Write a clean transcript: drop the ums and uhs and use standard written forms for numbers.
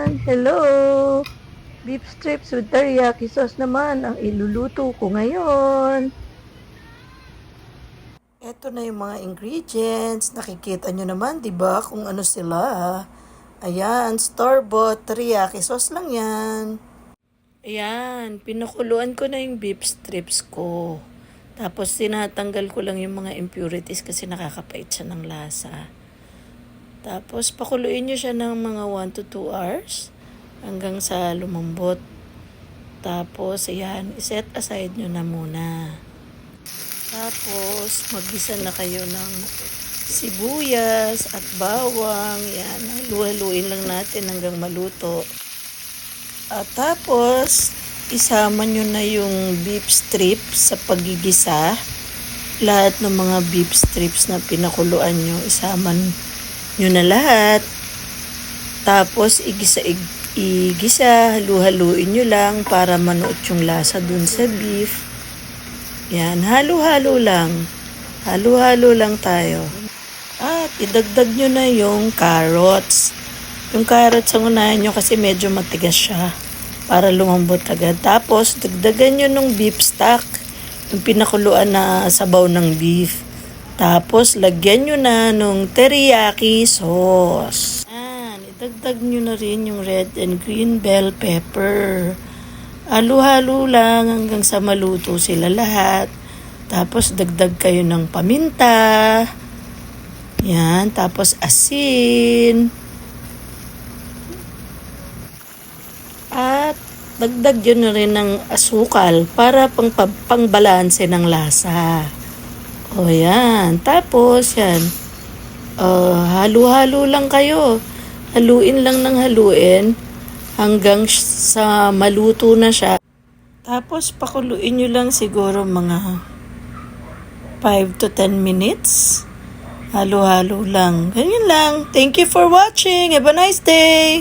everyone! Hello! Beef strips with teriyaki sauce naman ang iluluto ko ngayon. Ito na yung mga ingredients. Nakikita nyo naman, di ba, kung ano sila. Ayan, store-bought teriyaki sauce lang yan. Ayan, pinakuluan ko na yung beef strips ko. Tapos tinatanggal ko lang yung mga impurities kasi nakakapait siya ng lasa. Tapos, pakuluin nyo siya ng mga 1 to 2 hours hanggang sa lumambot. Tapos, ayan, iset aside nyo na muna. Tapos, maggisa na kayo ng sibuyas at bawang. Yan, halu-haluin lang natin hanggang maluto. At tapos, isama nyo na yung beef strips sa pagigisa. Lahat ng mga beef strips na pinakuluan nyo, isama nyo na lahat. Tapos igisa, halu-haluin nyo lang para manuot yung lasa dun sa beef. Yan, halo-halo lang. Halo-halo lang tayo. At idagdag nyo na yung carrots. Yung carrots ang unahin nyo kasi medyo matigas siya para lumambot agad. Tapos dagdagan nyo nung beef stock, yung pinakuluan na sabaw ng beef. Tapos, lagyan nyo na nung teriyaki sauce. Yan, idagdag nyo na rin yung red and green bell pepper. Halo-halo lang hanggang sa maluto sila lahat. Tapos, dagdag kayo ng paminta. Yan, tapos asin. At, dagdag nyo na rin ng asukal para pangbalanse ng lasa. O yan. Tapos yan. Halo-halo lang kayo. Haluin lang ng haluin hanggang sa maluto na siya. Tapos pakuluin nyo lang siguro mga 5 to 10 minutes. Halo-halo lang. Ganyan lang. Thank you for watching. Have a nice day.